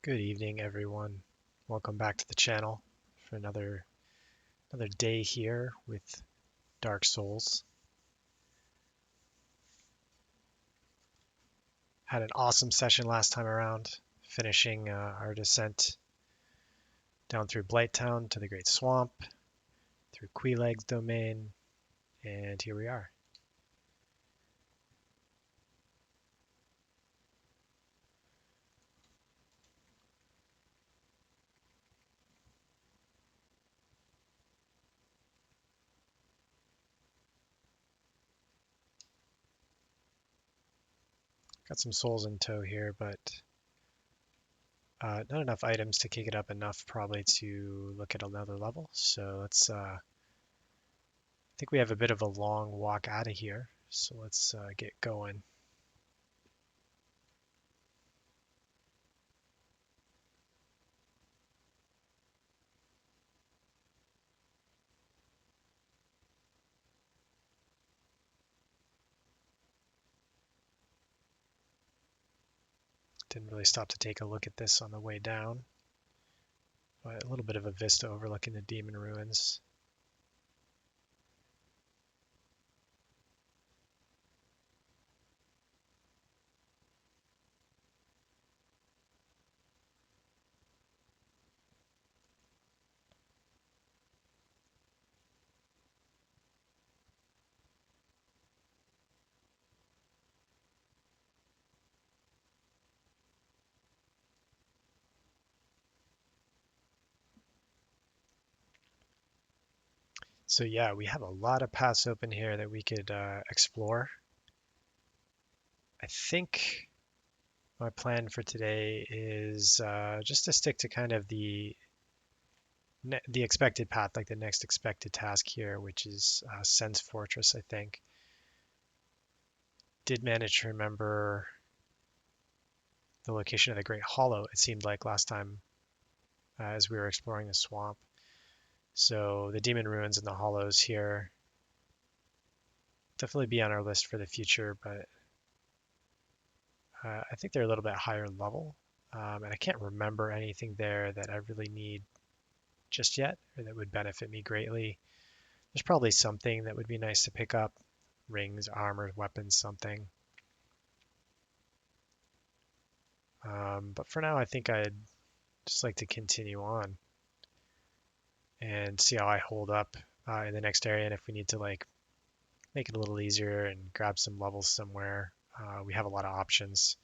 Good evening, everyone. Welcome back to the channel for another day here with Dark Souls. Had an awesome session last time around, finishing our descent down through Blighttown to the Great Swamp, through Queeleg's domain, and here we are. Got some souls in tow here, but not enough items to kick it up enough probably to look at another level. So I think we have a bit of a long walk out of here. So let's get going. Didn't really stop to take a look at this on the way down, but a little bit of a vista overlooking the demon ruins. So yeah, we have a lot of paths open here that we could explore. I think my plan for today is just to stick to kind of the expected path, like the next expected task here, which is Sen's Fortress, I think. Did manage to remember the location of the Great Hollow, it seemed like last time as we were exploring the swamp. So the demon ruins and the hollows here definitely be on our list for the future, but I think they're a little bit higher level. And I can't remember anything there that I really need just yet or that would benefit me greatly. There's probably something that would be nice to pick up. Rings, armor, weapons, something. But for now, I think I'd just like to continue on and see how I hold up in the next area. And if we need to like make it a little easier and grab some levels somewhere, we have a lot of options.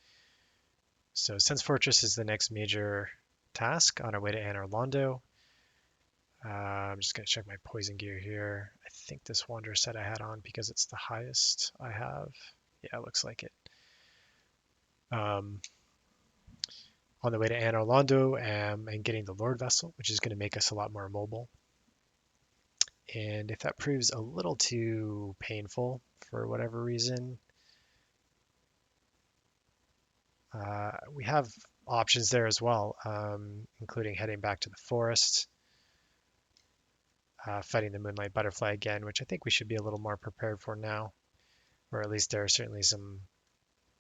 So Sense Fortress is the next major task on our way to Anor Londo. I'm just going to check my poison gear here. I think this Wanderer set I had on because it's the highest I have. Yeah, it looks like it. Um, on the way to Anor Londo and getting the Lord Vessel, which is going to make us a lot more mobile. And if that proves a little too painful for whatever reason, we have options there as well, including heading back to the forest, fighting the Moonlight Butterfly again, which I think we should be a little more prepared for now, or at least there are certainly some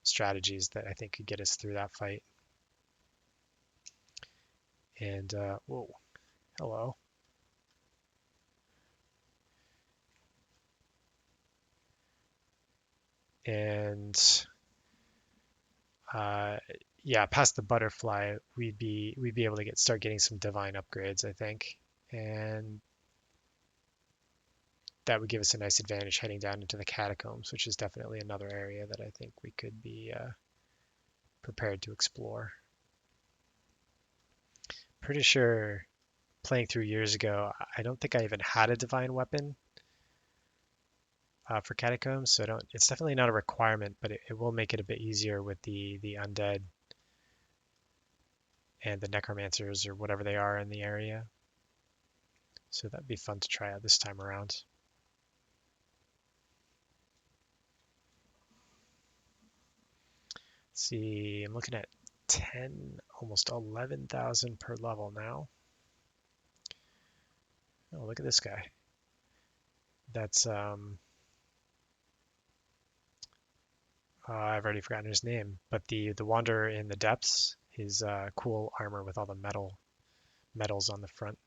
strategies that I think could get us through that fight. And, whoa, hello. And, uh, yeah, past the butterfly, we'd be able to start getting some divine upgrades, I think. And that would give us a nice advantage heading down into the catacombs, which is definitely another area that I think we could be prepared to explore. Pretty sure playing through years ago, I don't think I even had a divine weapon for catacombs, so it's definitely not a requirement, but it will make it a bit easier with the undead and the necromancers or whatever they are in the area. So that'd be fun to try out this time around. Let's see, I'm looking at 10, almost 11,000 per level now. Oh, look at this guy. That's I've already forgotten his name, but the Wanderer in the Depths, his cool armor with all the metals on the front.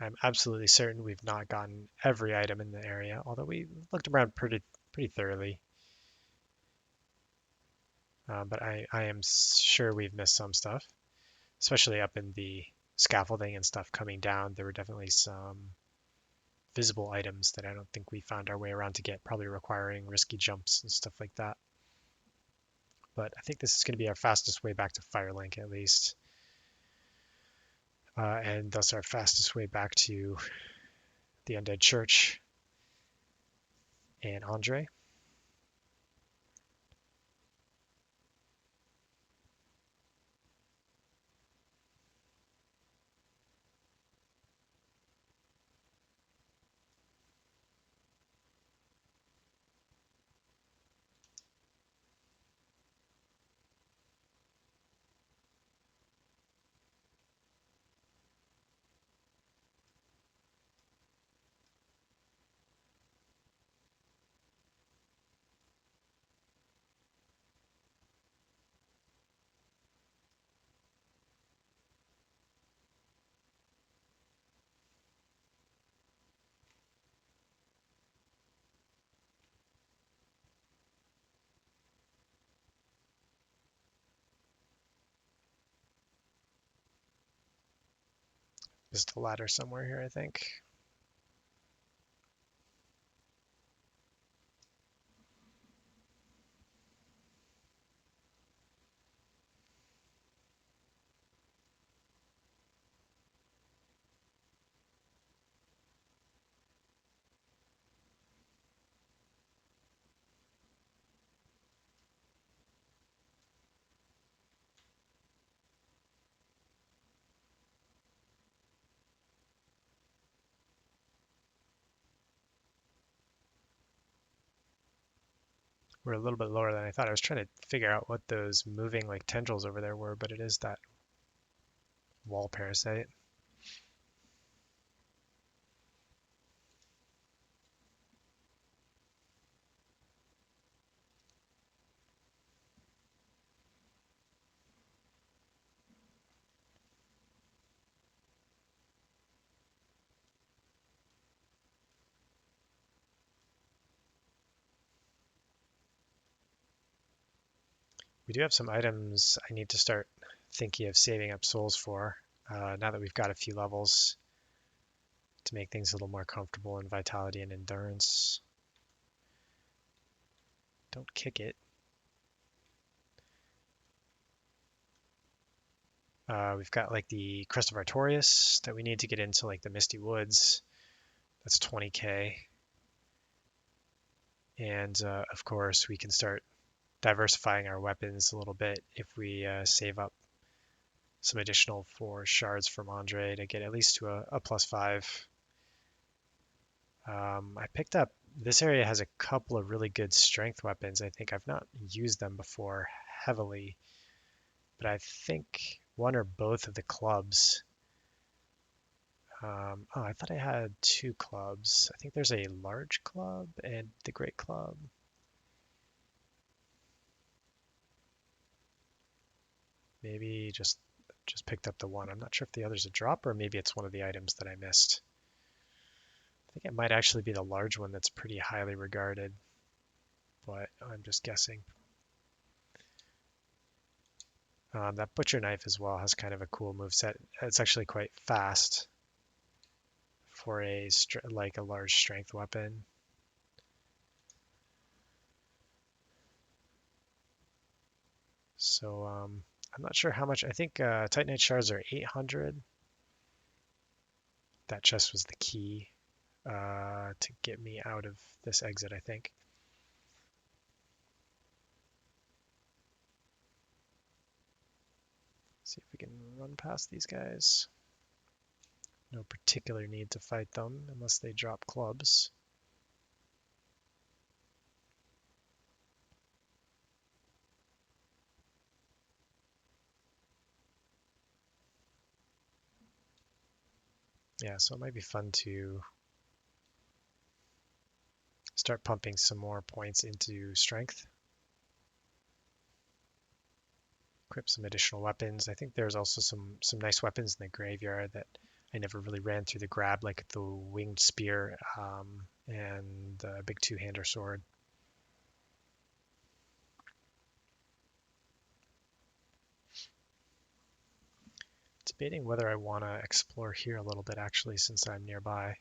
I'm absolutely certain we've not gotten every item in the area, although we looked around pretty thoroughly. But I am sure we've missed some stuff, especially up in the scaffolding and stuff coming down. There were definitely some visible items that I don't think we found our way around to get, probably requiring risky jumps and stuff like that. But I think this is going to be our fastest way back to Firelink at least, and thus our fastest way back to the Undead Church and Andre. Just a ladder somewhere here, I think. We're a little bit lower than I thought. I was trying to figure out what those moving like tendrils over there were, but it is that wall parasite. We do have some items I need to start thinking of saving up souls for, now that we've got a few levels to make things a little more comfortable in vitality and endurance. Don't kick it. We've got like the Crest of Artorias that we need to get into like the Misty Woods. That's 20k. And of course, we can start diversifying our weapons a little bit if we save up some additional 4 shards from Andre to get at least to a +5. I picked up, this area has a couple of really good strength weapons. I think I've not used them before heavily, but I think one or both of the clubs. Oh, I thought I had 2 clubs. I think there's a large club and the great club. Maybe just picked up the one. I'm not sure if the other's a drop or maybe it's one of the items that I missed. I think it might actually be the large one that's pretty highly regarded, but I'm just guessing. That butcher knife as well has kind of a cool move set. It's actually quite fast for like a large strength weapon. So I'm not sure how much. I think Titanite shards are 800. That chest was the key to get me out of this exit, I think. See if we can run past these guys. No particular need to fight them unless they drop clubs. Yeah, so it might be fun to start pumping some more points into strength. Equip some additional weapons. I think there's also some nice weapons in the graveyard that I never really ran through the grab, like the winged spear and the big two-hander sword. Debating whether I want to explore here a little bit actually, since I'm nearby.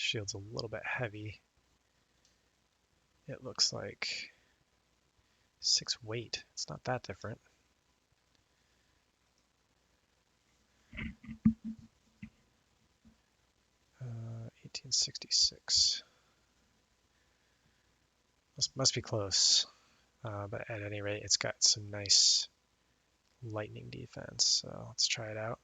Shield's a little bit heavy. It looks like 6 weight. It's not that different. Uh, 1866. Must be close. But at any rate, it's got some nice lightning defense. So let's try it out.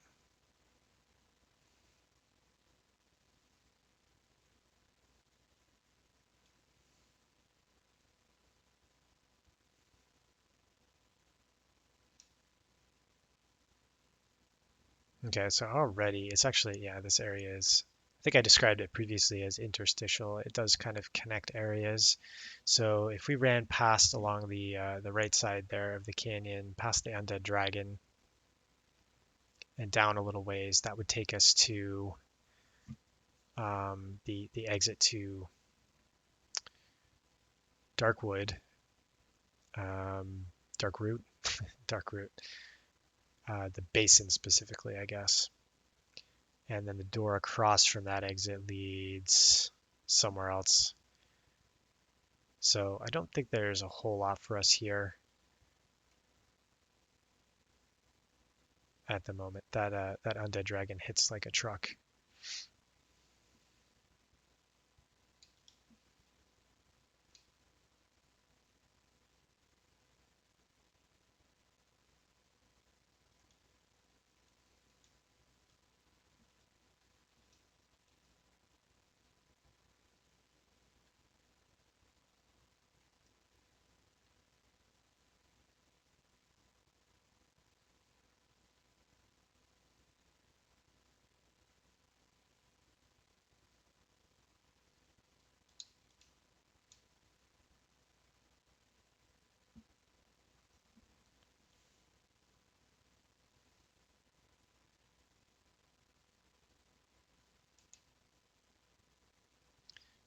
Okay, so already it's actually, yeah, this area is, I think I described it previously as interstitial. It does kind of connect areas. So if we ran past along the right side there of the canyon, past the undead dragon, and down a little ways, that would take us to the exit to Darkwood, um, Darkroot, Darkroot, the basin specifically, I guess. And then the door across from that exit leads somewhere else. So I don't think there's a whole lot for us here at the moment. That undead dragon hits like a truck.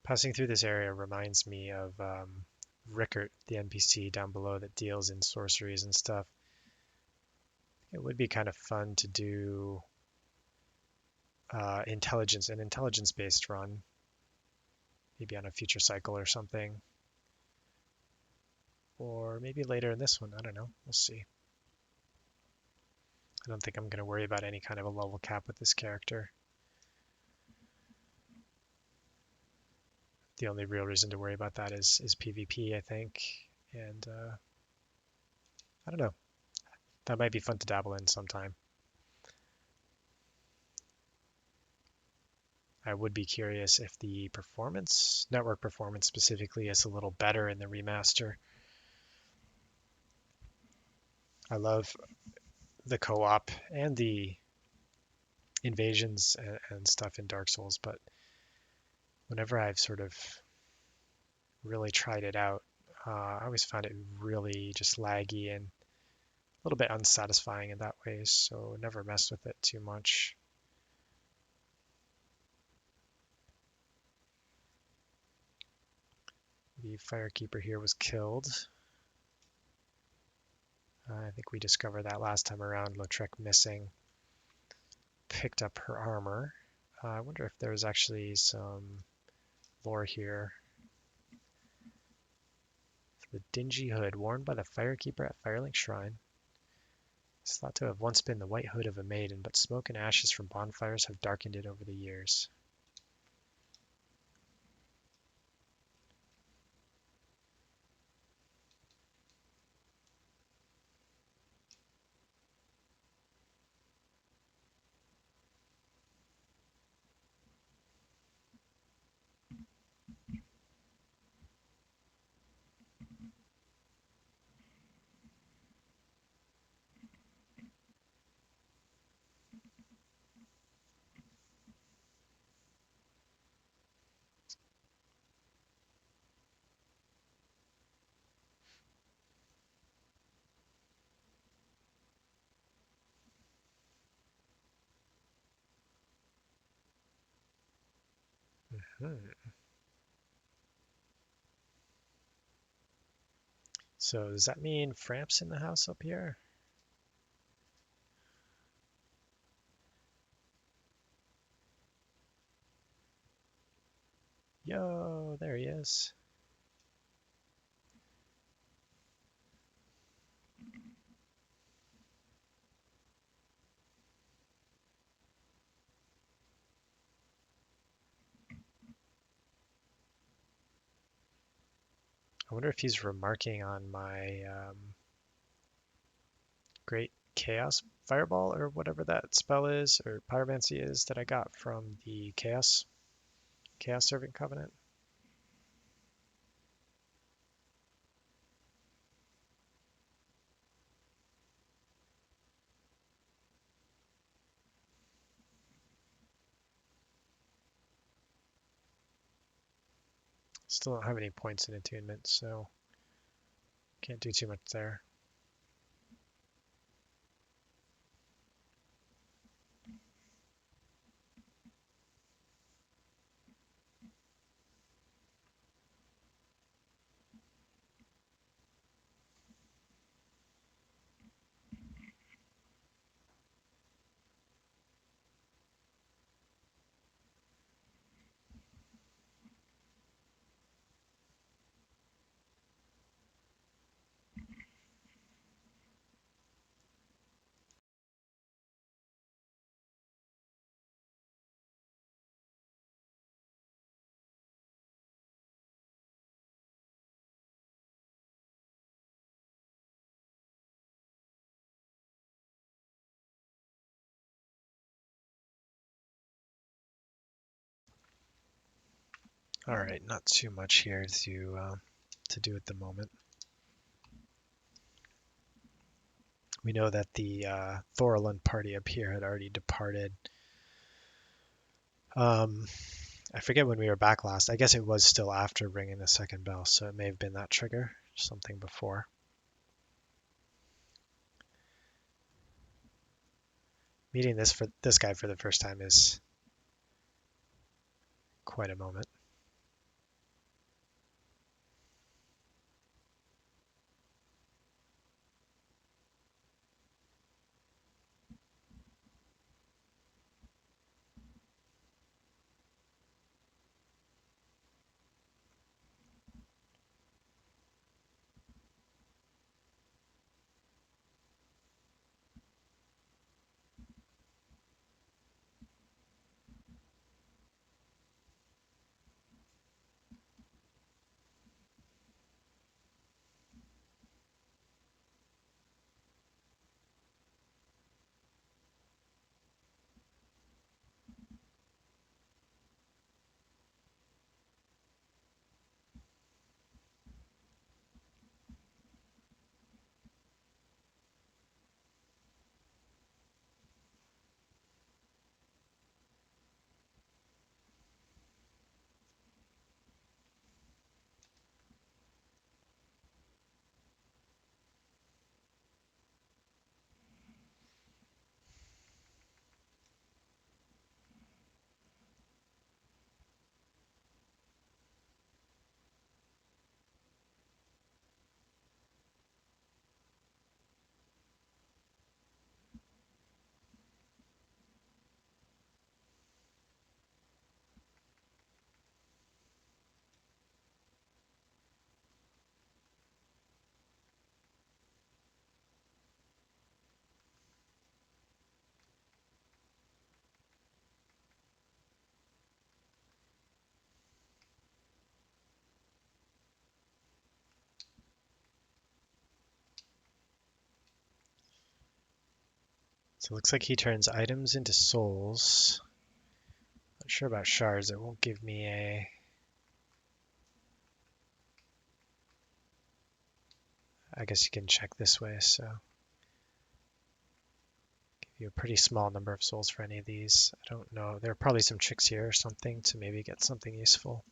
Passing through this area reminds me of Rickert, the NPC down below that deals in sorceries and stuff. It would be kind of fun to do an intelligence-based run, maybe on a future cycle or something, or maybe later in this one. I don't know. We'll see. I don't think I'm going to worry about any kind of a level cap with this character. The only real reason to worry about that is PvP, I think, and I don't know. That might be fun to dabble in sometime. I would be curious if the network performance specifically, is a little better in the remaster. I love the co-op and the invasions and stuff in Dark Souls, but whenever I've sort of really tried it out, I always found it really just laggy and a little bit unsatisfying in that way, so never messed with it too much. The Firekeeper here was killed. I think we discovered that last time around. Lautrec missing. Picked up her armor. I wonder if there's actually some lore here. The dingy hood worn by the Firekeeper at Firelink Shrine. It's thought to have once been the white hood of a maiden, but smoke and ashes from bonfires have darkened it over the years. Hmm. So does that mean Framp's in the house up here? Yo, there he is. I wonder if he's remarking on my great chaos fireball or whatever that spell is, or pyromancy is, that I got from the chaos servant covenant. Still don't have any points in attunement, so can't do too much there. All right, not too much here to do at the moment. We know that the Thorlund party up here had already departed. Um, I forget when we were back last. I guess it was still after ringing the second bell, so it may have been that trigger, something before. Meeting this guy for the first time is quite a moment. So it looks like he turns items into souls. Not sure about shards. It won't give me a... I guess you can check this way, so give you a pretty small number of souls for any of these. I don't know. There are probably some tricks here or something to maybe get something useful.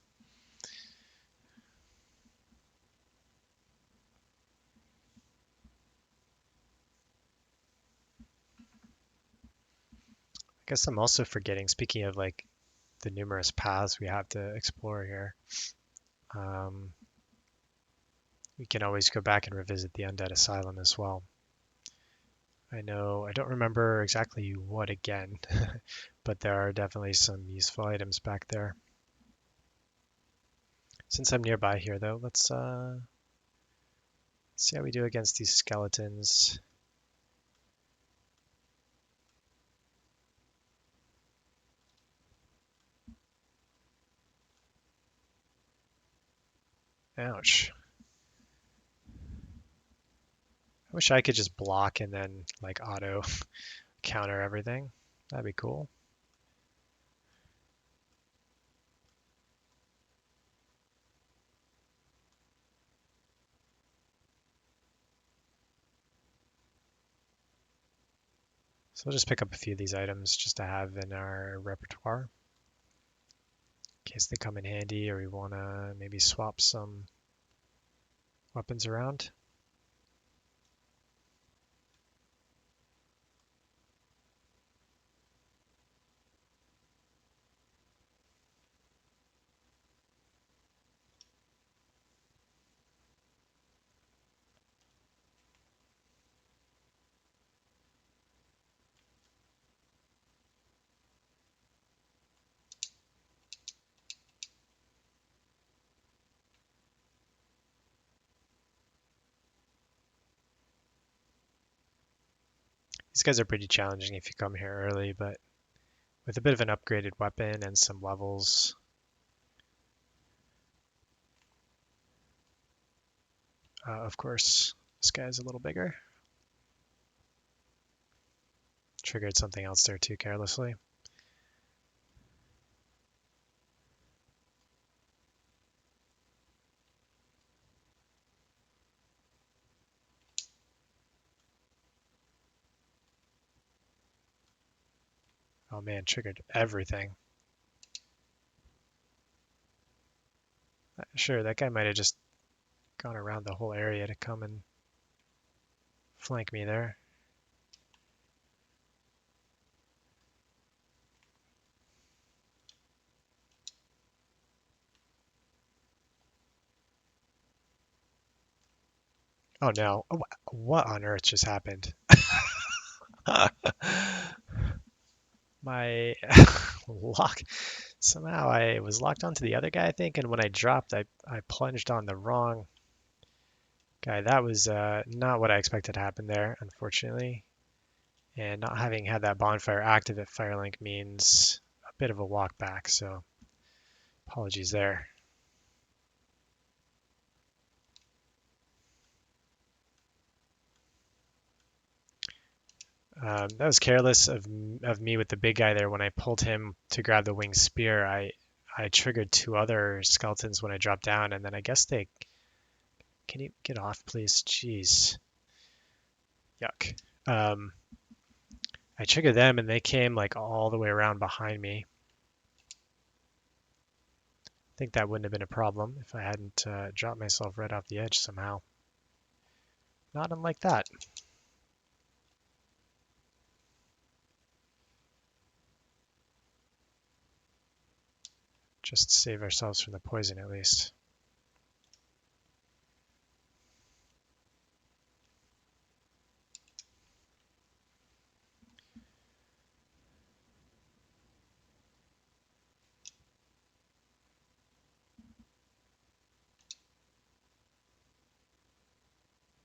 I guess I'm also forgetting, speaking of like the numerous paths we have to explore here, um, we can always go back and revisit the Undead Asylum as well. I know, I don't remember exactly what again, but there are definitely some useful items back there. Since I'm nearby here though, let's see how we do against these skeletons. Ouch. I wish I could just block and then like auto counter everything. That'd be cool. So we'll just pick up a few of these items just to have in our repertoire in case they come in handy or we want to maybe swap some weapons around. These guys are pretty challenging if you come here early, but with a bit of an upgraded weapon and some levels, of course, this guy's a little bigger. Triggered something else there too carelessly. Oh man, triggered everything. Sure, that guy might have just gone around the whole area to come and flank me there. Oh no, what on earth just happened? My lock, somehow I was locked onto the other guy, I think, and when I dropped, I plunged on the wrong guy. That was not what I expected to happen there, unfortunately. And not having had that bonfire active at Firelink means a bit of a walk back, so apologies there. That was careless of me with the big guy there. When I pulled him to grab the winged spear, I triggered two other skeletons when I dropped down, and then I guess they... Can you get off, please? Jeez. Yuck. I triggered them, and they came like all the way around behind me. I think that wouldn't have been a problem if I hadn't dropped myself right off the edge somehow. Not unlike that. Just save ourselves from the poison at least.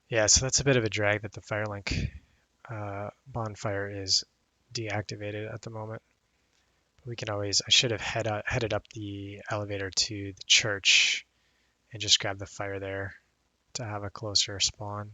Yeah, so that's a bit of a drag that the Firelink bonfire is deactivated at the moment. But we can always, I should have headed up the elevator to the church and just grab the fire there to have a closer spawn.